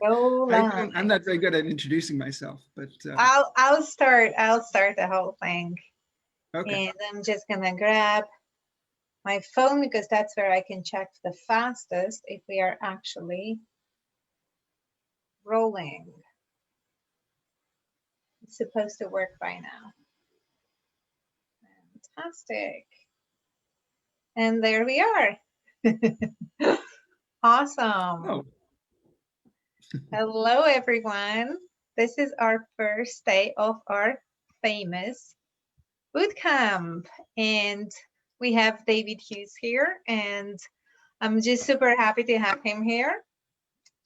Go live. I'm not very good at introducing myself, but I'll start the whole thing. okay. And I'm just gonna grab my phone because that's where I can check the fastest if we are actually rolling. It's supposed to work by now. Fantastic. And there we are. Awesome. Oh, Hello, everyone. This is our first day of our famous bootcamp. And we have David Hughes here, and I'm just super happy to have him here.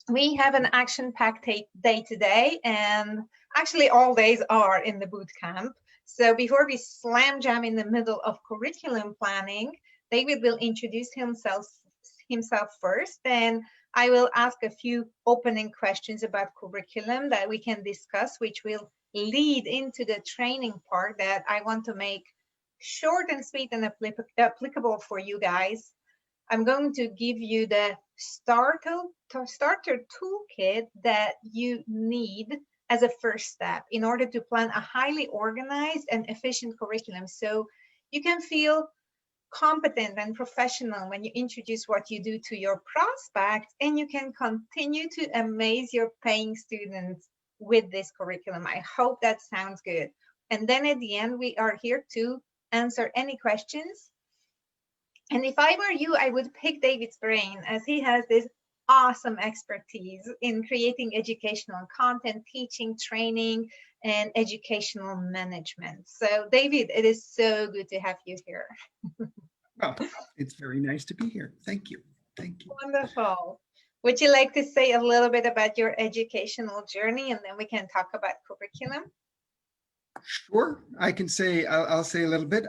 We have an action-packed day today, and actually all days are in the bootcamp. So before we slam jam in the middle of curriculum planning, David will introduce himself first, and I will ask a few opening questions about curriculum that we can discuss, which will lead into the training part that I want to make short and sweet and applicable for you guys. I'm going to give you the starter toolkit that you need as a first step in order to plan a highly organized and efficient curriculum, so you can feel competent and professional when you introduce what you do to your prospects, and you can continue to amaze your paying students with this curriculum. I hope that sounds good. And then at the end, we are here to answer any questions. And if I were you, I would pick David's brain, as he has this awesome expertise in creating educational content, teaching, training, and educational management. So David, it is so good to have you here. well, it's very nice to be here. Thank you. Thank you. Wonderful. Would you like to say a little bit about your educational journey, and then we can talk about curriculum? Sure, I can say. I'll say a little bit.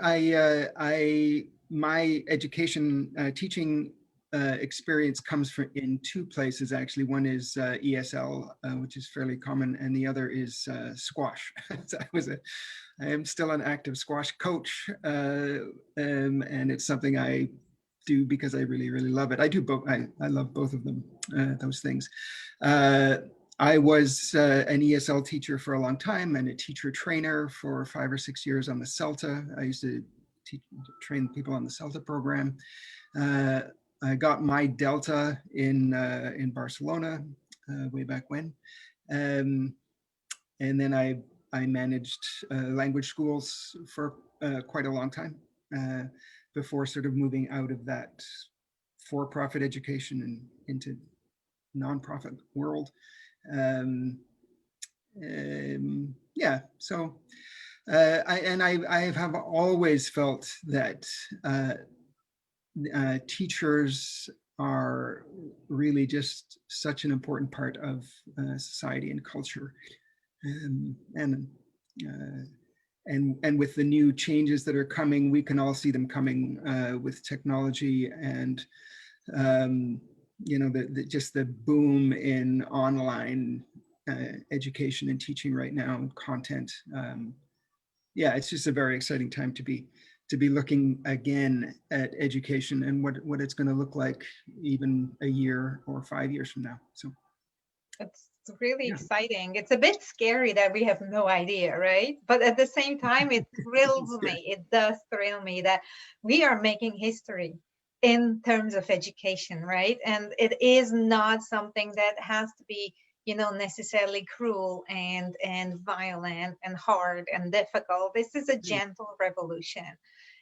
My education teaching experience comes from in two places actually. One is ESL, which is fairly common, and the other is squash. So I am still an active squash coach, and it's something I do because I really, really love it. I do both. I love both of them, those things. I was an ESL teacher for a long time and a teacher trainer for 5 or 6 years on the CELTA. I used to train people on the CELTA program. I got my Delta in Barcelona way back when. And then I managed language schools for quite a long time before sort of moving out of that for-profit education and into nonprofit world. Yeah, so I have always felt that teachers are really just such an important part of society and culture, and with the new changes that are coming, we can all see them coming with technology and you know, just the boom in online education and teaching right now, and content. Yeah, it's just a very exciting time to be looking again at education and what it's going to look like even a year or 5 years from now. So it's really exciting. It's a bit scary that we have no idea, right? But at the same time, it thrills me. It does thrill me that we are making history in terms of education, right? And it is not something that has to be, you know, necessarily cruel and violent and hard and difficult. This is a gentle revolution,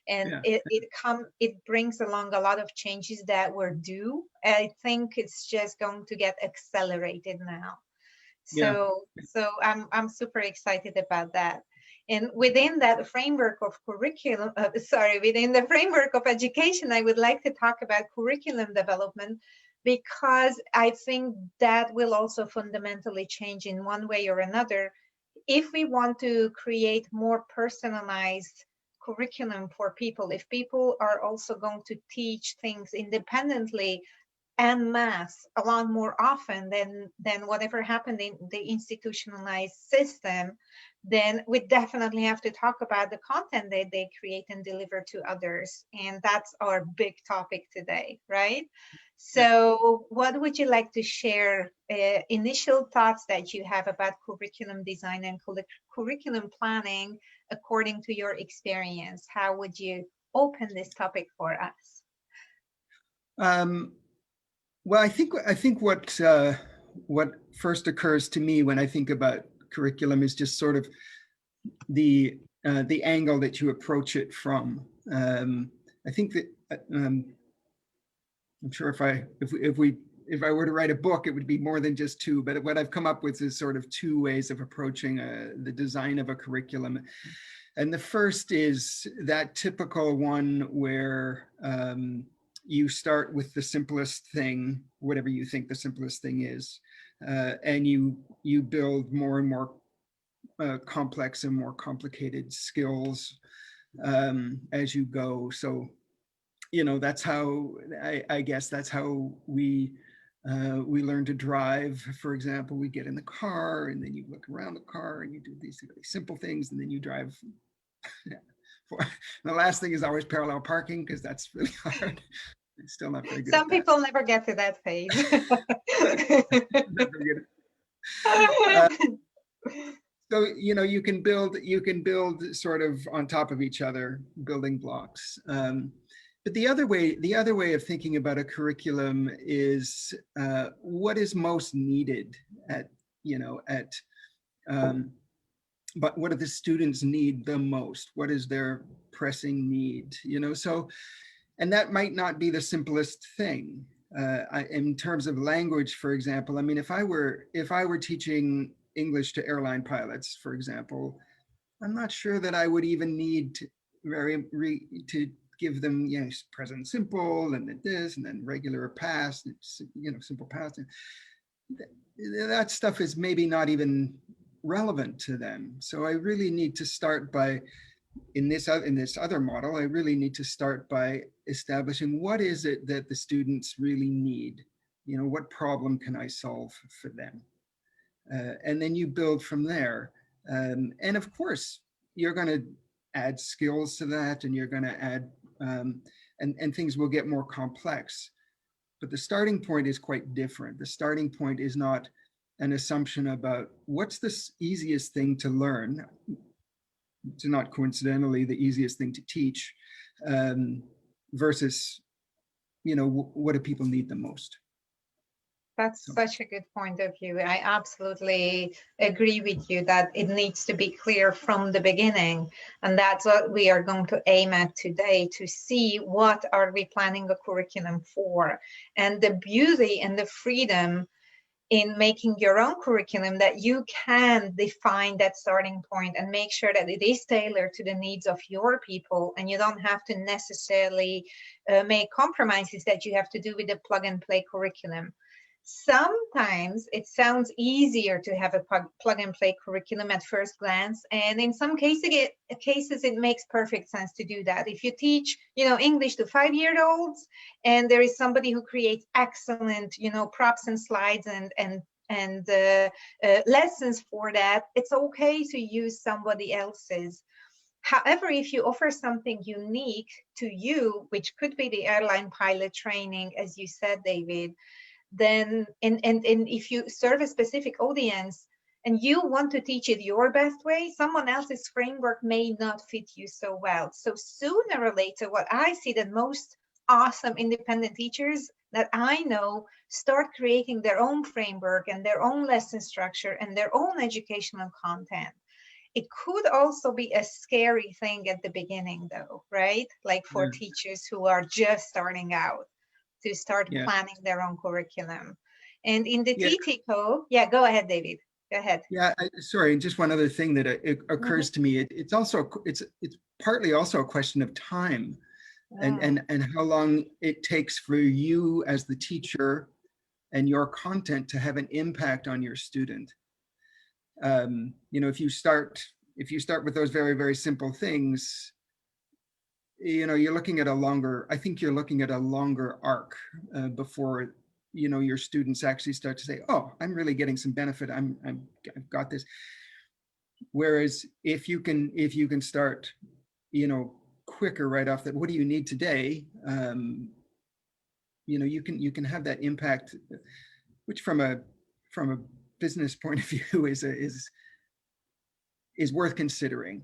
and it brings along a lot of changes that were due. I think it's just going to get accelerated now. So I'm super excited about that. And within that framework of curriculum, within the framework of education, I would like to talk about curriculum development, because I think that will also fundamentally change in one way or another. If we want to create more personalized curriculum for people, if people are also going to teach things independently, en masse a lot more often than whatever happened in the institutionalized system, then we definitely have to talk about the content that they create and deliver to others. And that's our big topic today, right? Yeah. So what would you like to share, initial thoughts that you have about curriculum design and curriculum planning according to your experience? How would you open this topic for us? Well, I think what first occurs to me when I think about curriculum is just sort of the angle that you approach it from. I think that I'm sure if I were to write a book, it would be more than just two. But what I've come up with is sort of two ways of approaching the design of a curriculum. And the first is that typical one where you start with the simplest thing, whatever you think the simplest thing is, and you build more and more complex and more complicated skills as you go. So, that's how I guess that's how we learn to drive. For example, we get in the car and then you look around the car and you do these really simple things and then you drive. The last thing is always parallel parking because that's really hard. I'm still not very good Some at that. people never get to that phase. So you can build sort of on top of each other, building blocks. But the other way of thinking about a curriculum is what is most needed but what do the students need the most? What is their pressing need? So, and that might not be the simplest thing. In terms of language, for example, I mean, if I were teaching English to airline pilots, for example, I'm not sure that I would even need to give them, present simple and then this and then regular past, simple past. That stuff is maybe not even relevant to them. So I really need to start by, in this other model, I really need to start by establishing what is it that the students really need. What problem can I solve for them? And then you build from there. And of course, you're going to add skills to that, and you're going to add, and things will get more complex. But the starting point is quite different. The starting point is not an assumption about what's the easiest thing to learn. It's not coincidentally the easiest thing to teach, versus, what do people need the most? That's such a good point of view. I absolutely agree with you that it needs to be clear from the beginning. And that's what we are going to aim at today, to see what are we planning a curriculum for. And the beauty and the freedom in making your own curriculum, that you can define that starting point and make sure that it is tailored to the needs of your people, and you don't have to necessarily make compromises that you have to do with a plug and play curriculum. Sometimes it sounds easier to have a plug and play curriculum at first glance, and in some cases it makes perfect sense to do that. If you teach English to 5-year-olds and there is somebody who creates excellent props and slides and lessons for that, it's okay to use somebody else's. However, if you offer something unique to you, which could be the airline pilot training, as you said, David, then and if you serve a specific audience and you want to teach it your best way, someone else's framework may not fit you so well. So sooner or later, what I see that most awesome independent teachers that I know start creating their own framework and their own lesson structure and their own educational content. It could also be a scary thing at the beginning, though, right? Like for teachers who are just starting out, to start planning their own curriculum. And in the TTCO, go ahead, David. Go ahead. Yeah, sorry. Just one other thing that occurs to me. It's partly also a question of time, and how long it takes for you as the teacher and your content to have an impact on your student. If you start with those very, very simple things, you're looking at a longer arc before your students actually start to say, oh, I'm really getting some benefit. I've got this. Whereas if you can start, quicker right off that, what do you need today? You can have that impact, which from a business point of view is worth considering.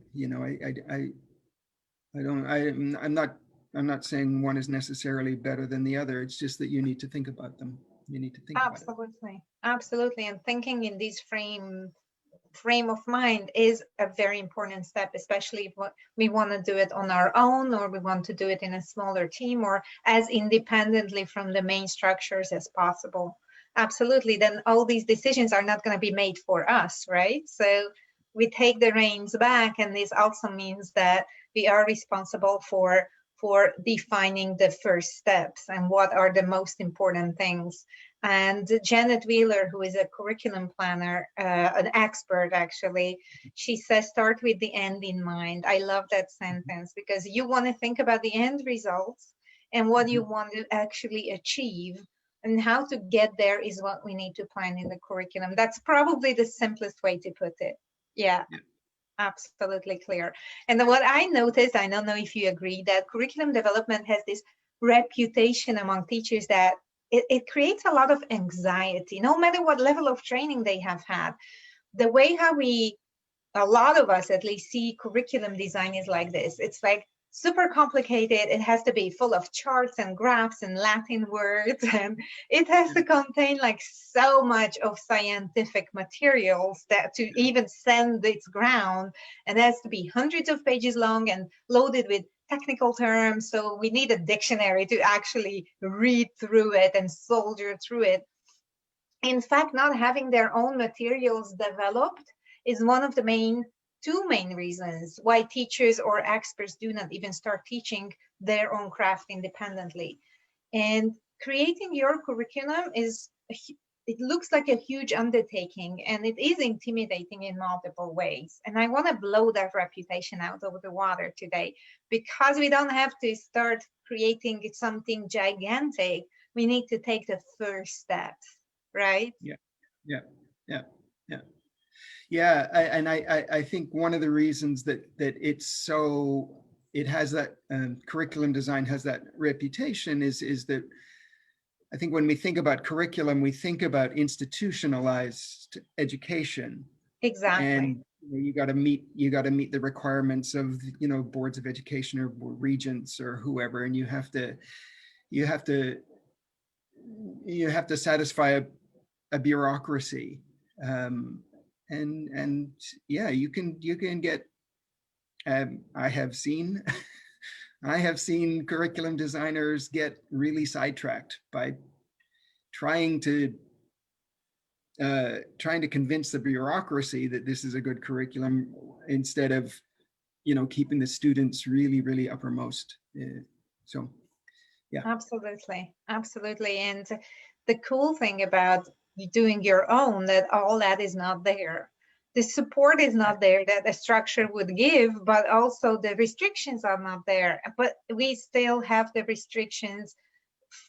I'm not saying one is necessarily better than the other. It's just that you need to think about them. You need to think about it. Absolutely. And thinking in this frame of mind is a very important step, especially if we want to do it on our own, or we want to do it in a smaller team, or as independently from the main structures as possible. Absolutely. Then all these decisions are not going to be made for us, right? So we take the reins back, and this also means that we are responsible for defining the first steps and what are the most important things. And Janet Wheeler, who is a curriculum planner, an expert actually, she says, start with the end in mind. I love that sentence, because you want to think about the end results and what you want to actually achieve, and how to get there is what we need to plan in the curriculum. That's probably the simplest way to put it. Yeah. Absolutely clear. And what I noticed, I don't know if you agree, that curriculum development has this reputation among teachers that it creates a lot of anxiety, no matter what level of training they have had. The way how a lot of us at least see curriculum design is like this. It's like super complicated. It has to be full of charts and graphs and Latin words, and it has to contain like so much of scientific materials that to even stand its ground, and it has to be hundreds of pages long and loaded with technical terms. So we need a dictionary to actually read through it and soldier through it. In fact, not having their own materials developed is one of the two main reasons why teachers or experts do not even start teaching their own craft independently. And creating your curriculum it looks like a huge undertaking, and it is intimidating in multiple ways. And I want to blow that reputation out of the water today, because we don't have to start creating something gigantic. We need to take the first steps, right? I think one of the reasons that it has that curriculum design has that reputation is that I think when we think about curriculum, we think about institutionalized education. Exactly. And you got to meet the requirements of boards of education or regents or whoever, and you have to satisfy a bureaucracy. And yeah, you can get. I have seen curriculum designers get really sidetracked by trying to convince the bureaucracy that this is a good curriculum, instead of keeping the students really, really uppermost. So yeah, absolutely. And the cool thing about doing your own, that all that is not there. The support is not there that a structure would give, but also the restrictions are not there. But we still have the restrictions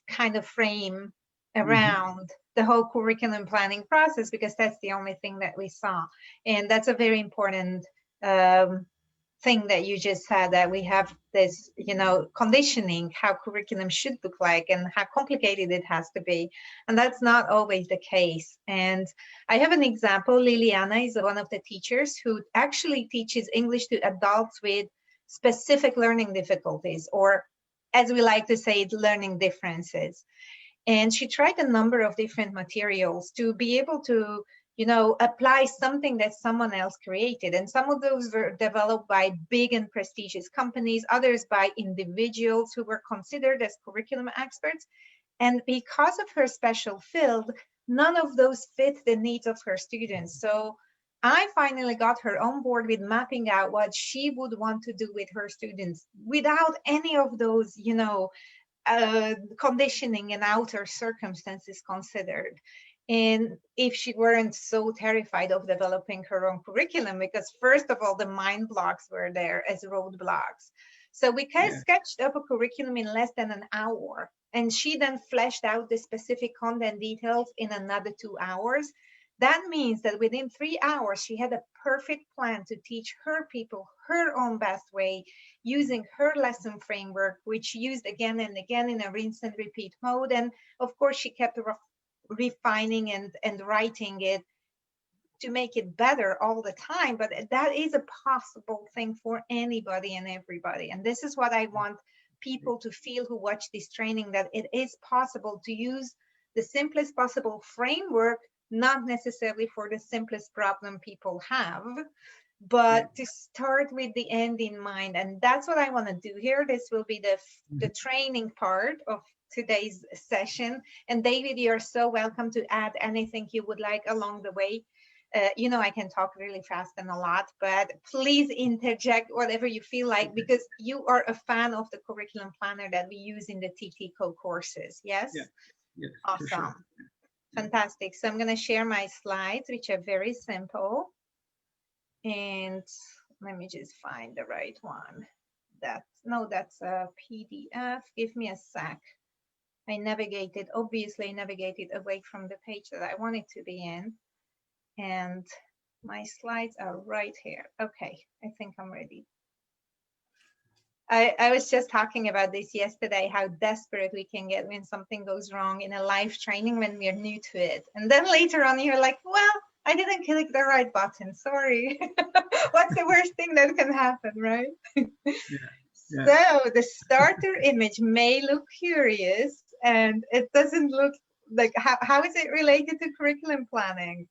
kind of frame around the whole curriculum planning process, because that's the only thing that we saw. And that's a very important thing that you just said, that we have this, conditioning how curriculum should look like and how complicated it has to be. And that's not always the case. And I have an example. Liliana is one of the teachers who actually teaches English to adults with specific learning difficulties, or as we like to say, learning differences. And she tried a number of different materials to be able to apply something that someone else created. And some of those were developed by big and prestigious companies, others by individuals who were considered as curriculum experts. And because of her special field, none of those fit the needs of her students. So I finally got her on board with mapping out what she would want to do with her students without any of those, conditioning and outer circumstances considered. And if she weren't so terrified of developing her own curriculum, because first of all, the mind blocks were there as roadblocks. So we Yeah. sketched up a curriculum in less than an hour, and she then fleshed out the specific content details in another 2 hours. That means that within 3 hours, she had a perfect plan to teach her people her own best way, using her lesson framework, which she used again and again in a rinse and repeat mode. And of course, she kept refining and writing it to make it better all the time. But that is a possible thing for anybody and everybody. And this is what I want people to feel who watch this training, that it is possible to use the simplest possible framework, not necessarily for the simplest problem people have, but to start with the end in mind. And that's what I want to do here. This will be the training part of today's session. And David, you're so welcome to add anything you would like along the way. I can talk really fast and a lot, but please interject whatever you feel like, because you are a fan of the curriculum planner that we use in the TTCO courses. Yes? Yeah, awesome. sure. Fantastic. So I'm going to share my slides, which are very simple. And let me just find the right one. That's a PDF. Give me a sec. I obviously navigated away from the page that I wanted to be in. And my slides are right here. Okay, I think I'm ready. I was just talking about this yesterday, how desperate we can get when something goes wrong in a live training when we're new to it. And then later on, you're like, well, I didn't click the right button. Sorry. What's the worst thing that can happen, right? Yeah. So the starter image may look curious, and it doesn't look like, how is it related to curriculum planning?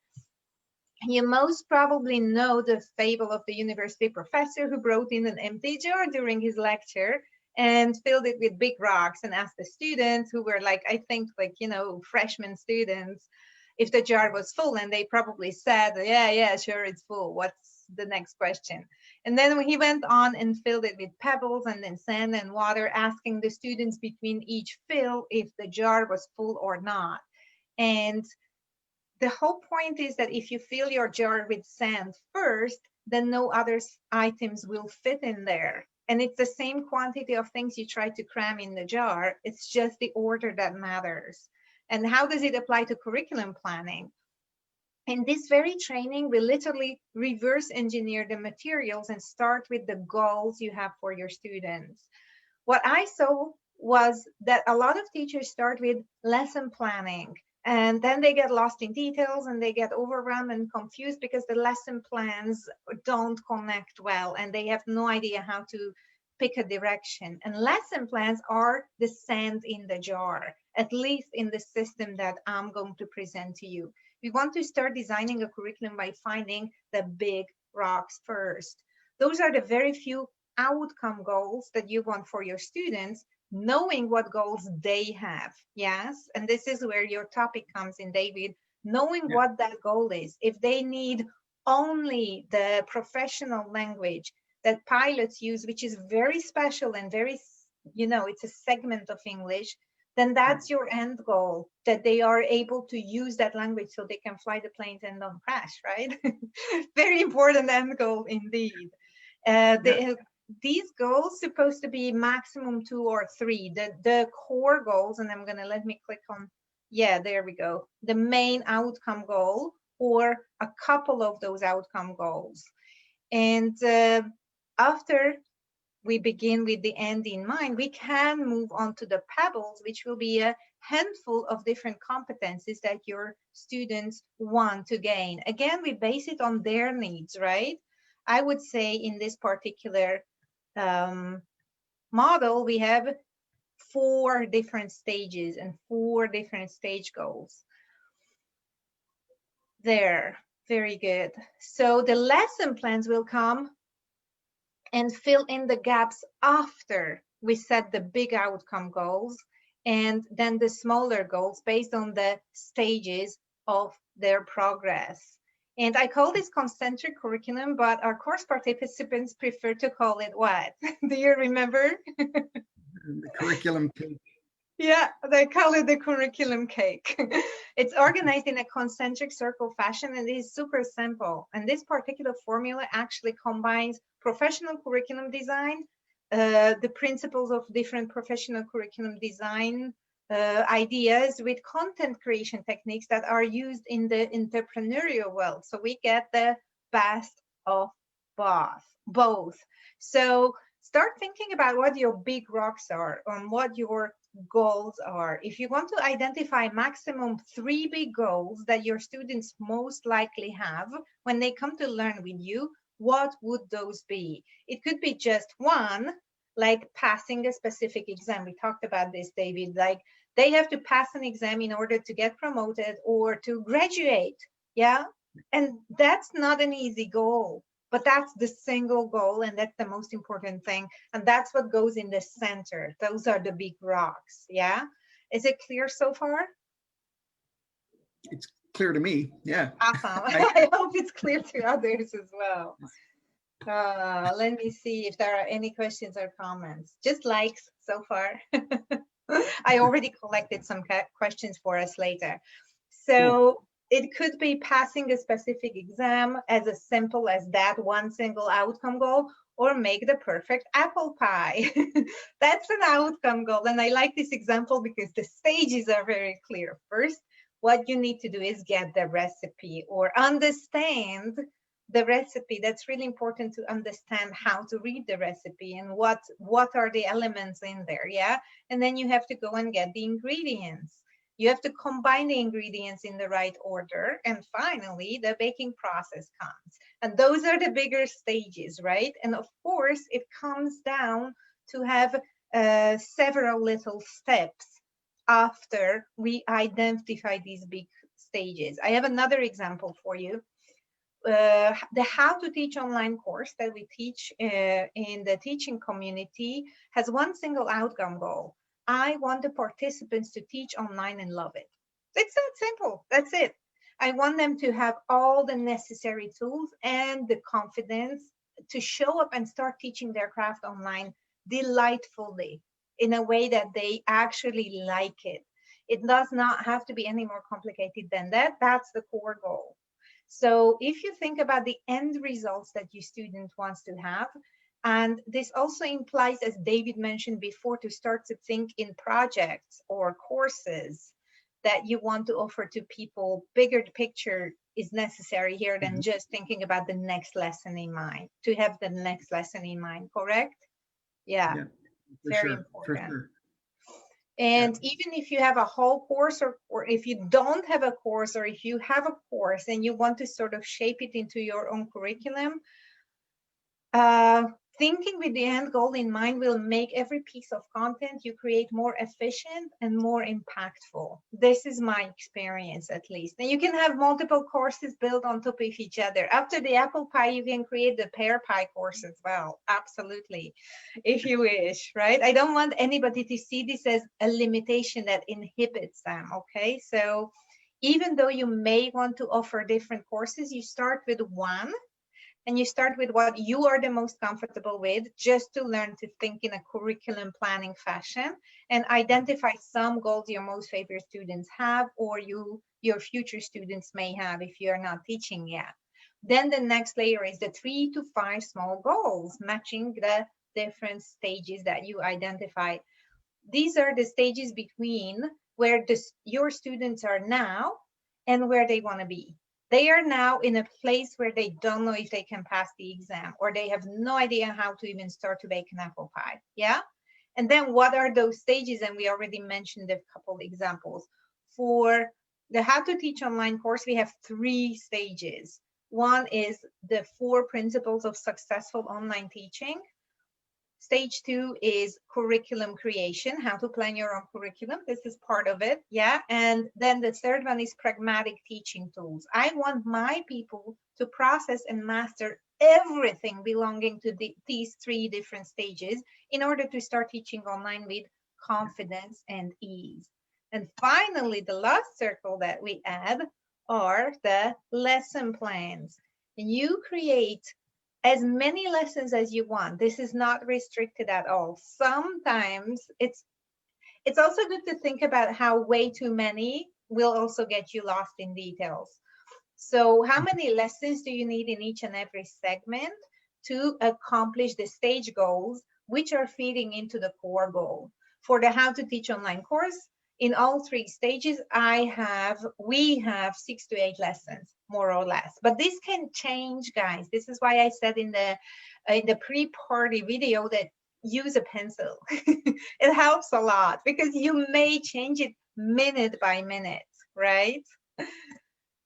You most probably know the fable of the university professor who brought in an empty jar during his lecture and filled it with big rocks and asked the students, who were freshman students, if the jar was full. And they probably said, yeah, sure, it's full. What's the next question? And then he went on and filled it with pebbles and then sand and water, asking the students between each fill if the jar was full or not. And the whole point is that if you fill your jar with sand first, then no other items will fit in there. And it's the same quantity of things you try to cram in the jar. It's just the order that matters. And how does it apply to curriculum planning? In this very training, we literally reverse engineer the materials and start with the goals you have for your students. What I saw was that a lot of teachers start with lesson planning, and then they get lost in details and they get overwhelmed and confused because the lesson plans don't connect well and they have no idea how to pick a direction. And lesson plans are the sand in the jar, at least in the system that I'm going to present to you. We want to start designing a curriculum by finding the big rocks first. Those are the very few outcome goals that you want for your students, knowing what goals they have. Yes. And this is where your topic comes in, David, knowing what that goal is. If they need only the professional language that pilots use, which is very special and very, it's a segment of English, then that's your end goal, that they are able to use that language so they can fly the planes and don't crash, right? Very important end goal indeed. These goals supposed to be maximum 2 or 3. The core goals, and I'm gonna let me click on, there we go. The main outcome goal or a couple of those outcome goals. And after we begin with the end in mind, we can move on to the pebbles, which will be a handful of different competencies that your students want to gain. Again, we base it on their needs, right? I would say in this particular model, we have 4 different stages and 4 different stage goals. There, very good. So the lesson plans will come and fill in the gaps after we set the big outcome goals and then the smaller goals based on the stages of their progress. And I call this concentric curriculum, but our course participants prefer to call it what? Do you remember? The curriculum cake. Yeah, they call it the curriculum cake. It's organized in a concentric circle fashion and it is super simple. And this particular formula actually combines professional curriculum design the principles of different professional curriculum design ideas with content creation techniques that are used in the entrepreneurial world. So we get the best of both. So start thinking about what your big rocks are and what your goals are. If you want to identify maximum 3 big goals that your students most likely have when they come to learn with you, what would those be? It could be just one, like passing a specific exam. We talked about this, David, like they have to pass an exam in order to get promoted or to graduate. Yeah. And that's not an easy goal, but that's the single goal. And that's the most important thing. And that's what goes in the center. Those are the big rocks. Yeah. Is it clear so far? It's clear to me. Yeah. Awesome. I hope it's clear to others as well. Let me see if there are any questions or comments. Just likes so far. I already collected some questions for us later. So it could be passing a specific exam as simple as that one single outcome goal, or make the perfect apple pie. That's an outcome goal. And I like this example because the stages are very clear. First, what you need to do is get the recipe or understand the recipe. That's really important to understand how to read the recipe and what are the elements in there. Yeah. And then you have to go and get the ingredients. You have to combine the ingredients in the right order. And finally, the baking process comes. And those are the bigger stages, right? And of course, it comes down to have several little steps after we identify these big stages. I have another example for you. The How to Teach Online course that we teach in the teaching community has one single outcome goal. I want the participants to teach online and love it. It's that simple. That's it. I want them to have all the necessary tools and the confidence to show up and start teaching their craft online delightfully in a way that they actually like it. It does not have to be any more complicated than that. That's the core goal. So if you think about the end results that your student wants to have, and this also implies, as David mentioned before, to start to think in projects or courses that you want to offer to people. Bigger picture is necessary here than just thinking about the next lesson in mind, to have the next lesson in mind, correct? Yeah, very important. For sure. And even if you have a whole course, or if you don't have a course, or if you have a course and you want to sort of shape it into your own curriculum, thinking with the end goal in mind will make every piece of content you create more efficient and more impactful. This is my experience, at least. And you can have multiple courses built on top of each other. After the apple pie, you can create the pear pie course as well. Absolutely, if you wish, right? I don't want anybody to see this as a limitation that inhibits them, okay? So even though you may want to offer different courses, you start with one. And you start with what you are the most comfortable with, just to learn to think in a curriculum planning fashion and identify some goals your most favorite students have, or your future students may have if you're not teaching yet. Then the next layer is the 3 to 5 small goals, matching the different stages that you identified. These are the stages between where your students are now and where they want to be. They are now in a place where they don't know if they can pass the exam, or they have no idea how to even start to bake an apple pie. Yeah. And then what are those stages? And we already mentioned a couple examples. For the How to Teach Online course, we have 3 stages. One is the 4 principles of successful online teaching. Stage 2 is curriculum creation, how to plan your own curriculum. This is part of it, yeah. And then the third one is pragmatic teaching tools. I want my people to process and master everything belonging to these 3 different stages in order to start teaching online with confidence and ease. And finally, the last circle that we add are the lesson plans. And you create as many lessons as you want. This is not restricted at all. Sometimes it's also good to think about how way too many will also get you lost in details. So how many lessons do you need in each and every segment to accomplish the stage goals which are feeding into the core goal. For the How to Teach Online course, in all 3 stages, we have 6 to 8 lessons, more or less. But this can change, guys. This is why I said in the pre-party video that use a pencil. It helps a lot because you may change it minute by minute, right? Yeah.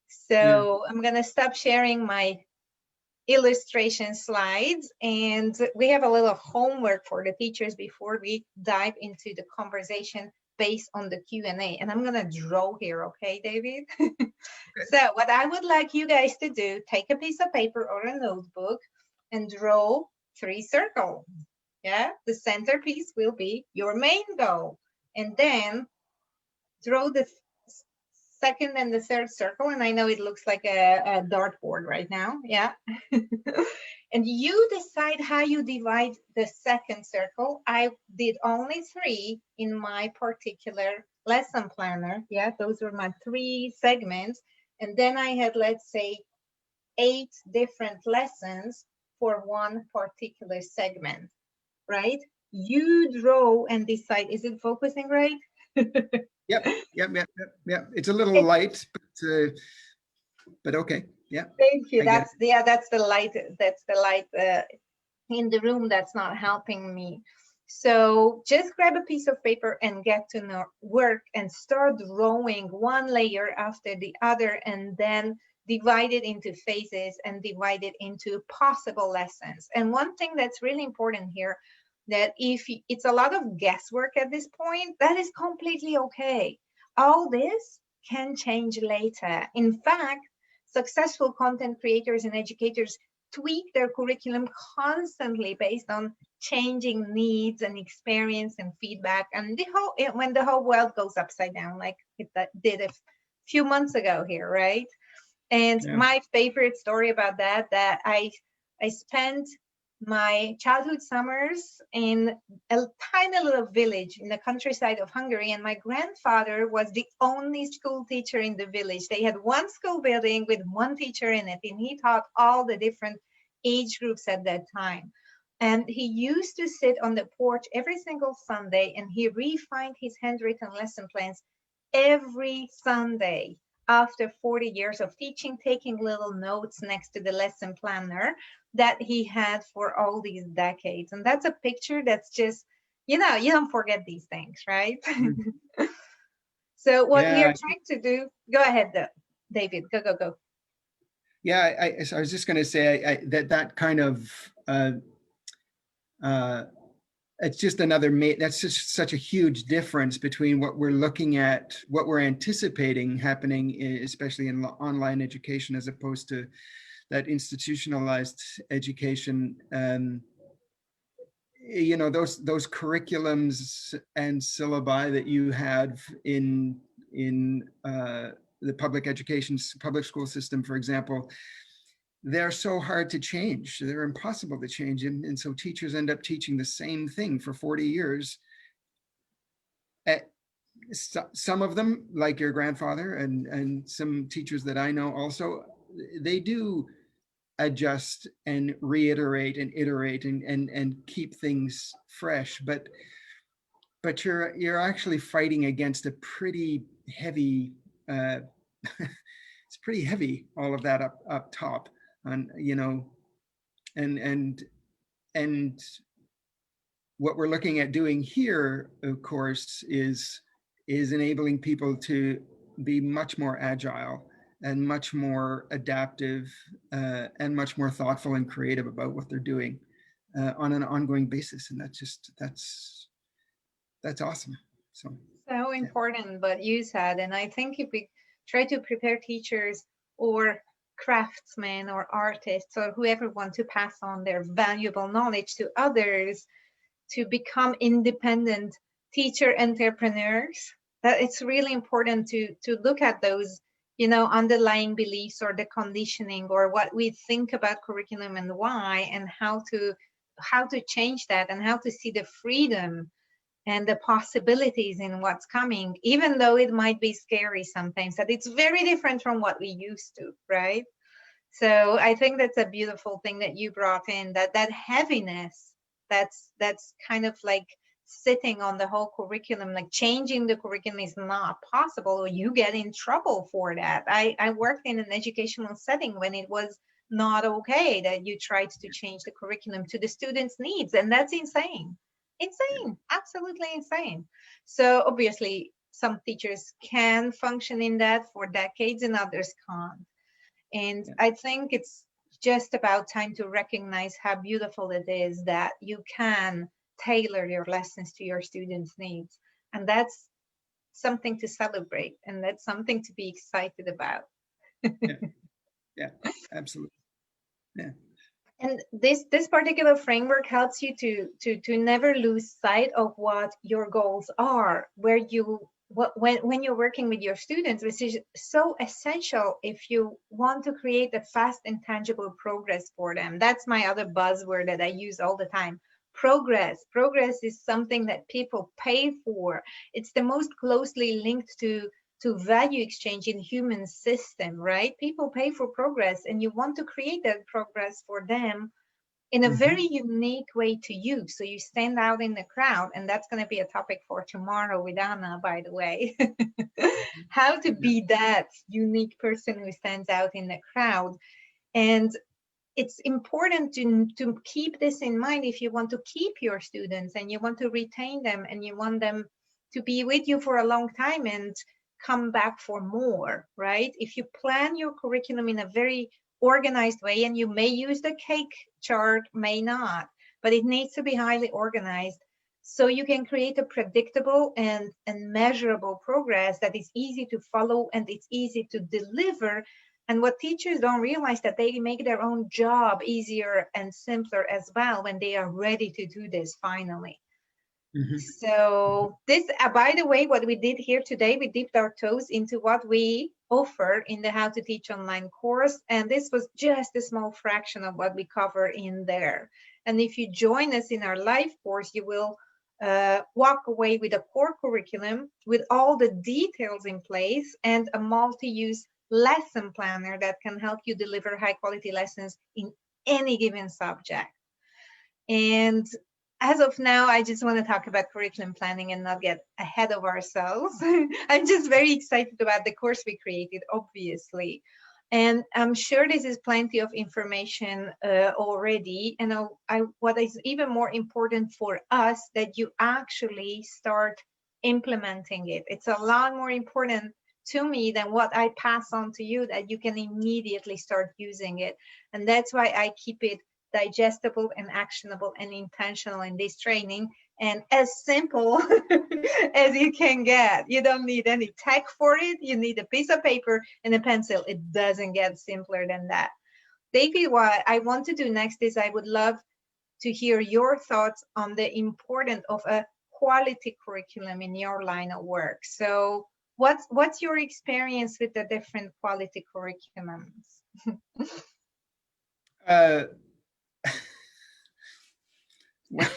So I'm gonna stop sharing my illustration slides, and we have a little homework for the teachers before we dive into the conversation based on the Q&A. And I'm gonna draw here, okay, David? Okay. So what I would like you guys to do, take a piece of paper or a notebook and draw 3 circles. Yeah, the centerpiece will be your main goal. And then draw the second and the third circle. And I know it looks like a dartboard right now. Yeah. And you decide how you divide the second circle. I did only 3 in my particular lesson planner. Yeah, those were my 3 segments. And then I had, let's say, 8 different lessons for one particular segment, right? You draw and decide, is it focusing right? Yep. It's a little light, but okay. Yeah, Thank you. I get it. That's the light. That's the light in the room that's not helping me. So just grab a piece of paper and get to work and start drawing one layer after the other, and then divide it into phases and divide it into possible lessons. And one thing that's really important here, that if it's a lot of guesswork at this point, that is completely okay. All this can change later. In fact, successful content creators and educators tweak their curriculum constantly based on changing needs and experience and feedback. And when the whole world goes upside down, like it did a few months ago here, right? And Yeah. my favorite story about that I spent my childhood summers in a tiny little village in the countryside of Hungary, and my grandfather was the only school teacher in the village. They had one school building with one teacher in it, and he taught all the different age groups at that time. And he used to sit on the porch every single Sunday, and he refined his handwritten lesson plans every Sunday. After 40 years of teaching, taking little notes next to the lesson planner that he had for all these decades. And that's a picture that's just, you don't forget these things, right? So what we are trying to do, go ahead, David, go. Yeah, I was just going to say that kind of, it's just that's just such a huge difference between what we're looking at, what we're anticipating happening, especially in online education, as opposed to that institutionalized education. Those curriculums and syllabi that you have in the public school system, for example, they're so hard to change. They're impossible to change. And so teachers end up teaching the same thing for 40 years. Some of them, like your grandfather and some teachers that I know also, they do adjust and reiterate and iterate and keep things fresh. But you're actually fighting against a pretty heavy, it's pretty heavy, all of that up top. And and what we're looking at doing here, of course, is enabling people to be much more agile and much more adaptive and much more thoughtful and creative about what they're doing on an ongoing basis. And that's awesome. So important, but you said, and I think if we try to prepare teachers or craftsmen or artists or whoever want to pass on their valuable knowledge to others to become independent teacher entrepreneurs, that it's really important to look at those underlying beliefs or the conditioning or what we think about curriculum and why, and how to change that, and how to see the freedom and the possibilities in what's coming, even though it might be scary sometimes, that it's very different from what we used to, right? So I think that's a beautiful thing that you brought in, that heaviness That's kind of like sitting on the whole curriculum, like changing the curriculum is not possible, or you get in trouble for that. I worked in an educational setting when it was not okay that you tried to change the curriculum to the students' needs, and that's insane. Yeah. Insane, absolutely insane. So obviously some teachers can function in that for decades and others can't. And Yeah. I think it's just about time to recognize how beautiful it is that you can tailor your lessons to your students' needs. And that's something to celebrate, and that's something to be excited about. Yeah. Yeah. Absolutely. Yeah. And this particular framework helps you to never lose sight of what your goals are, where you when you're working with your students, which is so essential if you want to create a fast and tangible progress for them. That's my other buzzword that I use all the time. Progress is something that people pay for. It's the most closely linked to value exchange in human system, right? People pay for progress, and you want to create that progress for them in a Mm-hmm. very unique way to you. So you stand out in the crowd, and that's going to be a topic for tomorrow with Anna, by the way. How to Yeah. be that unique person who stands out in the crowd. And it's important to keep this in mind if you want to keep your students and you want to retain them and you want them to be with you for a long time and come back for more, right? If you plan your curriculum in a very organized way, and you may use the cake chart, may not, but it needs to be highly organized so you can create a predictable and measurable progress that is easy to follow and it's easy to deliver. And what teachers don't realize that they make their own job easier and simpler as well when they are ready to do this finally. Mm-hmm. So this, by the way, what we did here today, we dipped our toes into what we offer in the How to Teach Online course. And this was just a small fraction of what we cover in there. And if you join us in our live course, you will walk away with a core curriculum with all the details in place and a multi-use lesson planner that can help you deliver high quality lessons in any given subject. And as of now, I just want to talk about curriculum planning and not get ahead of ourselves. I'm just very excited about the course we created, obviously. And I'm sure this is plenty of information already. And what is even more important for us, that you actually start implementing it. It's a lot more important to me than what I pass on to you, that you can immediately start using it. And that's why I keep it digestible and actionable and intentional in this training, and as simple as you can get. You don't need any tech for it. You need a piece of paper and a pencil. It doesn't get simpler than that. David, what I want to do next is I would love to hear your thoughts on the importance of a quality curriculum in your line of work. So what's your experience with the different quality curriculums? Uh, well,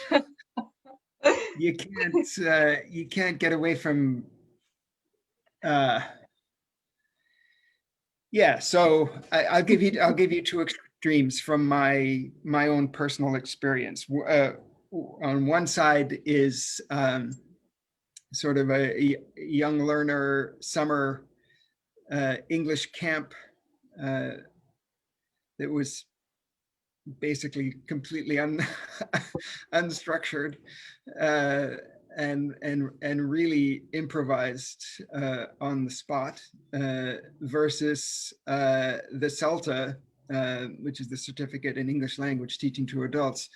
you can't get away from yeah. So I'll give you two extremes from my own personal experience. On one side is sort of a young learner summer English camp that was basically completely unstructured and really improvised on the spot versus the CELTA, which is the Certificate in English Language Teaching to Adults,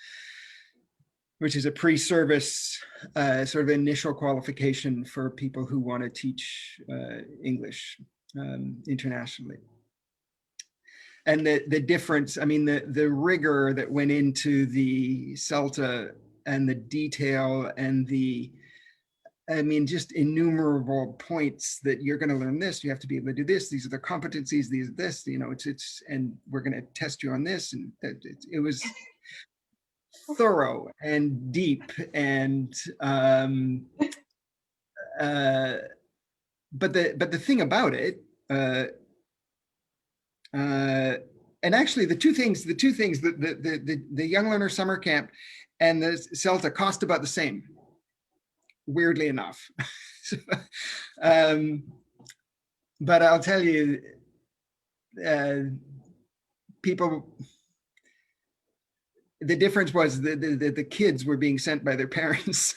which is a pre-service sort of initial qualification for people who want to teach English internationally. And the difference, I mean, the rigor that went into the CELTA and the detail and I mean, just innumerable points that you're going to learn this, you have to be able to do this, these are the competencies, these are this, you know, and we're going to test you on this. And it was thorough and deep and but the thing about it and actually the two things that the young learner summer camp and the CELTA cost about the same, weirdly enough. um, but I'll tell you, people, the difference was the kids were being sent by their parents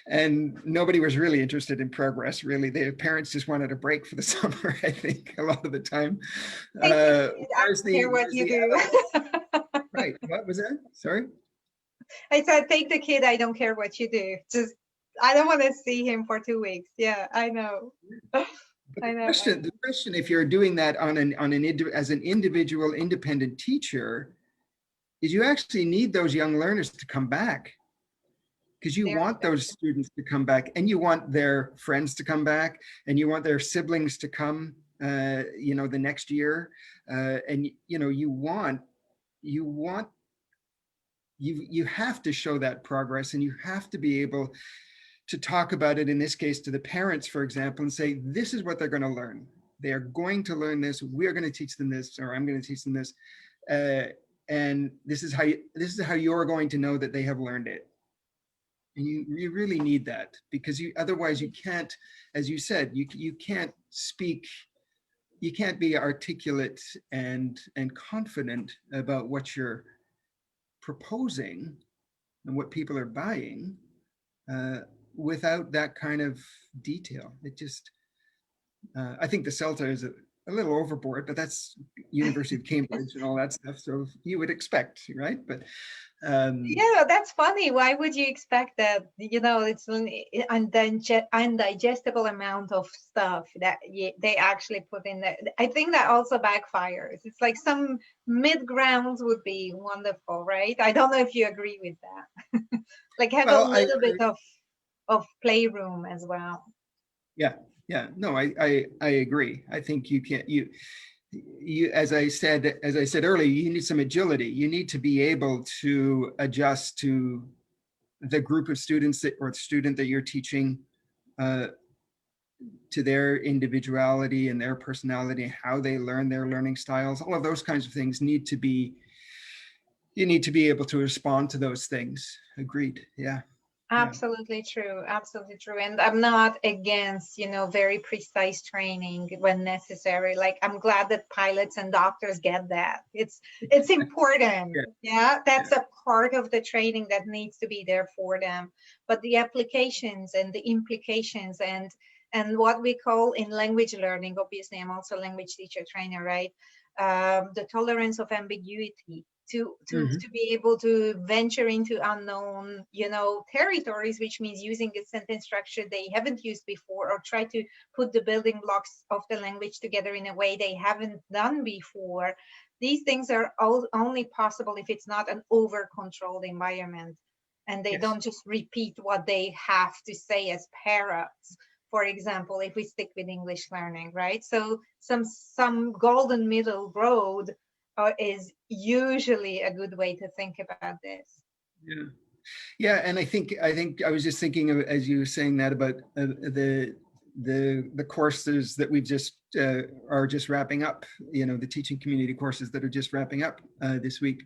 and nobody was really interested in progress, really. Their parents just wanted a break for the summer, I think, a lot of the time. Take the kid, I Whereas don't care what you do. right, what was that? Sorry? I said, take the kid, I don't care what you do. Just, I don't want to see him for 2 weeks. Yeah, I know. But I know. the question, if you're doing that as an individual independent teacher, is you actually need those young learners to come back, because you want those students to come back, and you want their friends to come back, and you want their siblings to come, the next year, and you have to show that progress, and you have to be able to talk about it, in this case, to the parents, for example, and say, this is what they're going to learn. They are going to learn this. We're going to teach them this, or I'm going to teach them this. And this is how you're going to know that they have learned it. And you really need that, because otherwise you can't, as you said, you can't speak, you can't be articulate and confident about what you're proposing and what people are buying, without that kind of detail. It just, I think the CELTA is a little overboard, but that's University of Cambridge and all that stuff. So you would expect, right? But yeah, that's funny. Why would you expect that? It's an undigestible amount of stuff that they actually put in there. I think that also backfires. It's like some mid grounds would be wonderful, right? I don't know if you agree with that. Like have a little bit of playroom as well. Yeah, no, I agree. I think you can't, as I said earlier, you need some agility. You need to be able to adjust to the group of students or the student that you're teaching, to their individuality and their personality, how they learn, their learning styles. All of those kinds of things you need to be able to respond to those things. Agreed. Yeah. Absolutely true. Absolutely true. And I'm not against, very precise training when necessary. Like I'm glad that pilots and doctors get that. It's important. Yeah, that's a part of the training that needs to be there for them. But the applications and the implications and what we call in language learning, obviously I'm also a language teacher trainer, right? The tolerance of ambiguity, to be able to venture into unknown territories, which means using a sentence structure they haven't used before, or try to put the building blocks of the language together in a way they haven't done before. These things are only possible if it's not an over controlled environment and they don't just repeat what they have to say as parrots, for example, if we stick with English learning, right? So some golden middle road is usually a good way to think about this. Yeah, and I think I was just thinking of, as you were saying that, about the courses that we just are just wrapping up. The teaching community courses that are just wrapping up this week,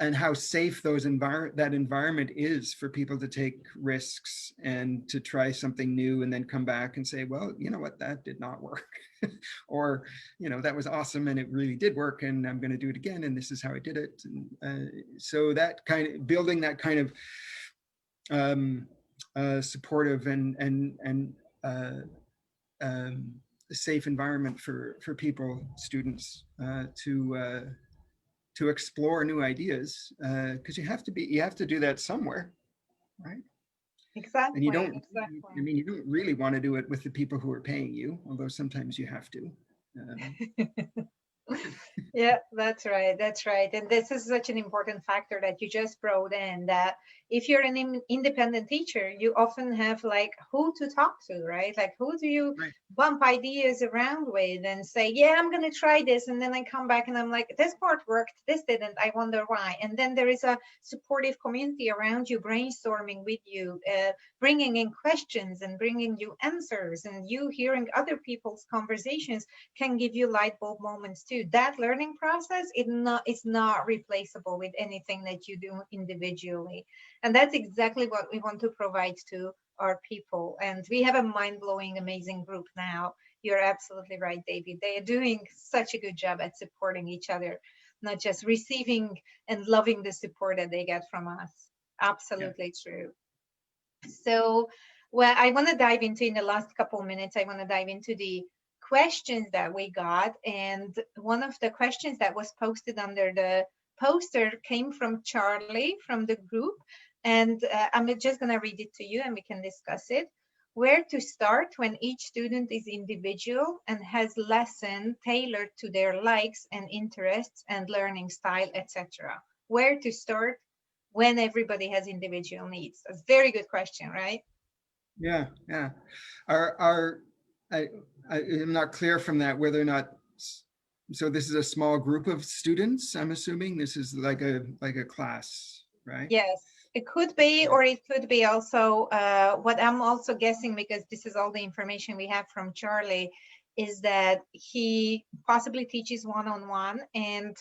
and how safe that environment is for people to take risks and to try something new and then come back and say, well, you know what, that did not work. Or, that was awesome and it really did work and I'm going to do it again and this is how I did it. And so that kind of building that kind of supportive and safe environment for people, students, to explore new ideas, because you have to do that somewhere, right? Exactly. And you don't really want to do it with the people who are paying you, although sometimes you have to. Yeah, that's right. And this is such an important factor that you just brought in, that if you're an independent teacher, you often have like who to talk to, right? Like who do you bump ideas around with and say, yeah, I'm going to try this. And then I come back and I'm like, this part worked, this didn't. I wonder why. And then there is a supportive community around you, brainstorming with you, bringing in questions and bringing you answers. And you hearing other people's conversations can give you light bulb moments too. That learning process it's not replaceable with anything that you do individually. And that's exactly what we want to provide to our people. And we have a mind-blowing, amazing group now. You're absolutely right, David. They are doing such a good job at supporting each other, not just receiving and loving the support that they get from us. Yeah. Absolutely true. So, well, I want to dive into, in the last couple minutes, I want to dive into the questions that we got. And one of the questions that was posted under the poster came from Charlie from the group. And I'm just going to read it to you and we can discuss it. Where to start when each student is individual and has lesson tailored to their likes and interests and learning style, etc. Where to start when everybody has individual needs? A very good question, right? Yeah, yeah. Are I, I'm not clear from that whether or not. So this is a small group of students. I'm assuming this is like a class, right? Yes, it could be, Yeah. or it could be also what I'm also guessing, because this is all the information we have from Charlie, is that he possibly teaches one-on-one and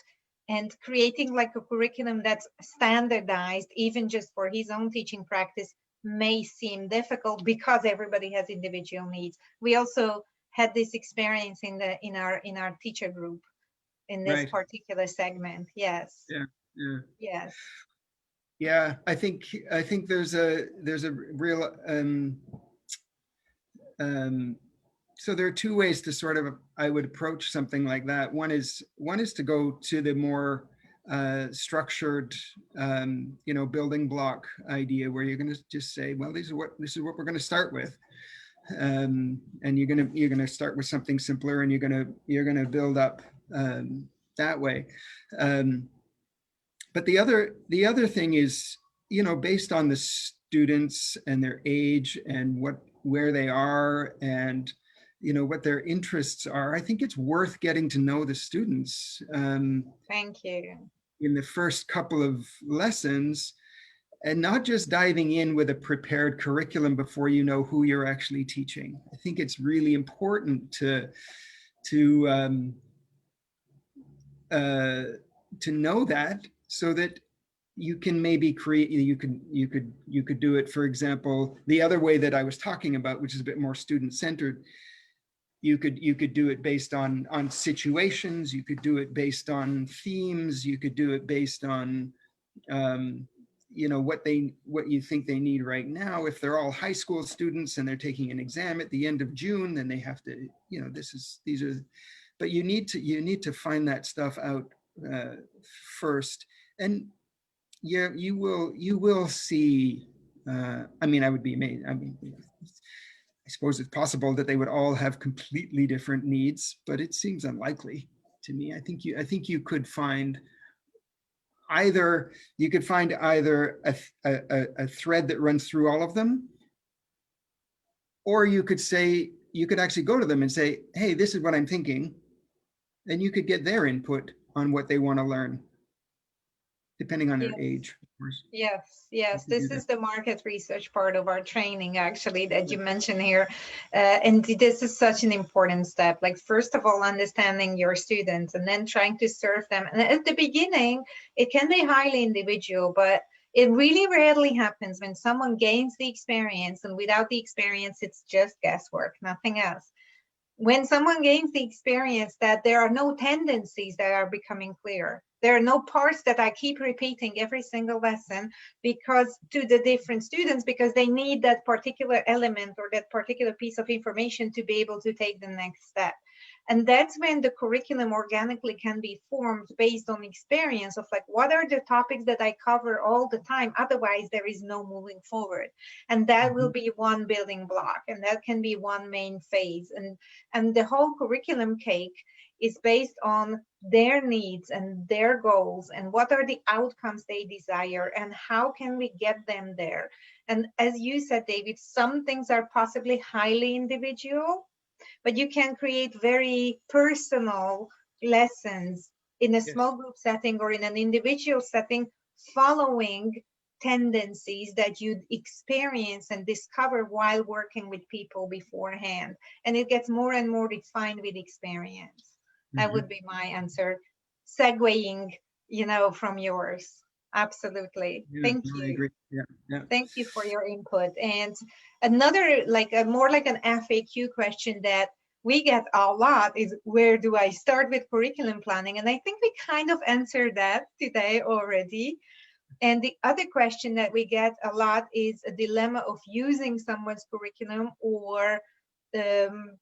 creating like a curriculum that's standardized, even just for his own teaching practice, may seem difficult because everybody has individual needs. We also had this experience in our teacher group in this Right. particular segment. Yes, Yeah. Yeah. yes, Yeah. I think there's a real um, so there are two ways to sort of I would approach something like that. One is to go to the more structured, building block idea where you're going to just say, well, this is what we're going to start with, and you're gonna start with something simpler, and you're gonna build up that way. Um, but the other thing is, based on the students and their age and where they are, and what their interests are, I think it's worth getting to know the students thank you. in the first couple of lessons, and not just diving in with a prepared curriculum before you know who you're actually teaching. I think it's really important to uh, to know that, so that you can maybe create, you could do it, for example, the other way that I was talking about, which is a bit more student centered. You could do it based on situations, you could do it based on themes, you could do it based on um, what you think they need right now. If they're all high school students and they're taking an exam at the end of June, then they have to, these are, but you need to find that stuff out first. And yeah, you will see. I mean, I would be amazed. I mean, I suppose it's possible that they would all have completely different needs, but it seems unlikely to me. I think you could find either a thread that runs through all of them, or you could actually go to them and say, hey, this is what I'm thinking, and you could get their input on what they want to learn, depending on their Yes. age, of course. Yes, You yes. could do This that. is the market research part of our training, actually, that you mentioned here. And this is such an important step. Like, first of all, understanding your students and then trying to serve them. And at the beginning, it can be highly individual, but it really rarely happens when someone gains the experience. And without the experience, it's just guesswork, nothing else. When someone gains the experience that there are no tendencies that are becoming clear, there are no parts that I keep repeating every single lesson because to the different students, because they need that particular element or that particular piece of information to be able to take the next step. And that's when the curriculum organically can be formed based on experience of like, what are the topics that I cover all the time? Otherwise, there is no moving forward. And that will Mhm. be one building block, and that can be one main phase. And the whole curriculum cake is based on their needs and their goals and what are the outcomes they desire and how can we get them there. And as you said, David, some things are possibly highly individual, but you can create very personal lessons in a Yes. small group setting or in an individual setting, following tendencies that you experience and discover while working with people beforehand. And it gets more and more refined with experience. That Mhm. would be my answer. Segueing, from yours. Absolutely. Yeah, Thank no, I you. agree. Yeah, yeah. Thank you for your input. And another, like a more like an FAQ question that we get a lot is, where do I start with curriculum planning? And I think we kind of answered that today already. And the other question that we get a lot is a dilemma of using someone's curriculum, or um,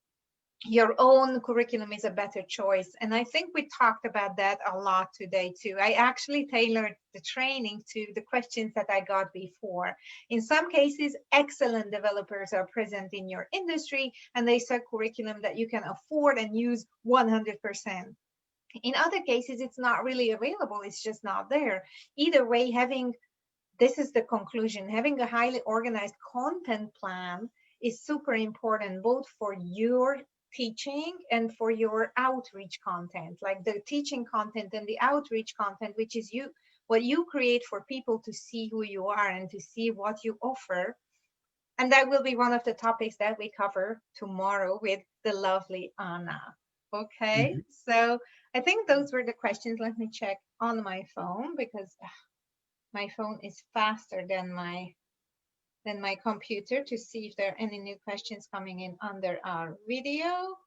your own curriculum is a better choice. And I think we talked about that a lot today too. I actually tailored the training to the questions that I got before. In some cases, excellent developers are present in your industry and they set curriculum that you can afford and use 100%. In other cases, it's not really available, it's just not there. Either way, this is the conclusion, having a highly organized content plan is super important, both for your teaching and for your outreach content, like the teaching content and the outreach content, which is what you create for people to see who you are and to see what you offer. And that will be one of the topics that we cover tomorrow with the lovely Anna. Okay, Mhm. so I think those were the questions. Let me check on my phone, because my phone is faster than my computer, to see if there are any new questions coming in under our video.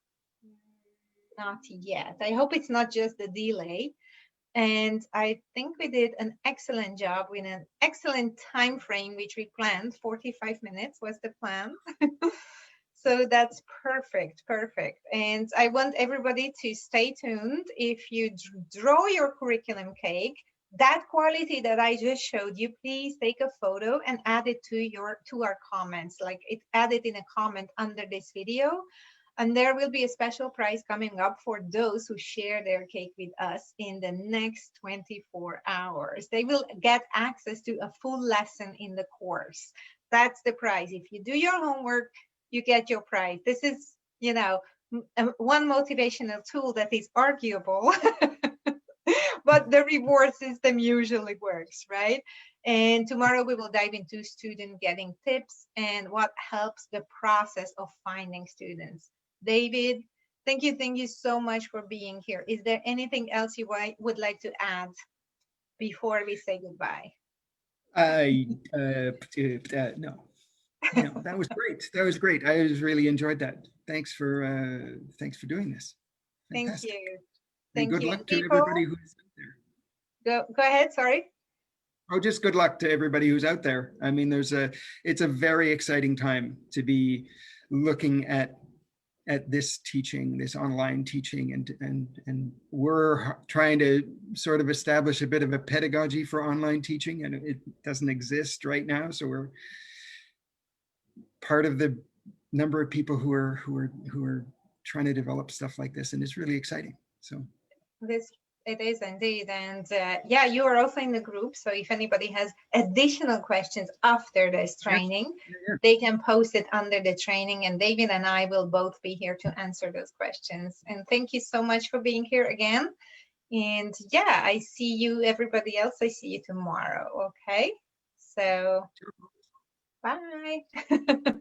Not yet. I hope it's not just the delay. And I think we did an excellent job with an excellent time frame, which we planned. 45 minutes was the plan. So that's perfect, perfect. And I want everybody to stay tuned. If you draw your curriculum cake, that quality that I just showed you, please take a photo and add it to our comments. Like, add it in a comment under this video. And there will be a special prize coming up for those who share their cake with us in the next 24 hours. They will get access to a full lesson in the course. That's the prize. If you do your homework, you get your prize. This is, one motivational tool that is arguable, but the reward system usually works, right? And tomorrow we will dive into student getting tips and what helps the process of finding students. David, thank you so much for being here. Is there anything else you would like to add before we say goodbye? I no, no, that was great. That was great. I just really enjoyed that. Thanks for doing this. Thank Fantastic. you. And Thank good you. And luck to people, everybody who's out there. go ahead. Sorry. Oh, just good luck to everybody who's out there. I mean, it's a very exciting time to be looking at this teaching, this online teaching, and we're trying to sort of establish a bit of a pedagogy for online teaching, and it doesn't exist right now. So we're part of the number of people who are trying to develop stuff like this, and it's really exciting. So This it is indeed, and yeah, you are also in the group. So if anybody has additional questions after this yeah, training, yeah, they can post it under the training, and David and I will both be here to answer those questions. And thank you so much for being here again. And yeah, I see you, everybody else. I see you tomorrow. Okay, so yeah. bye.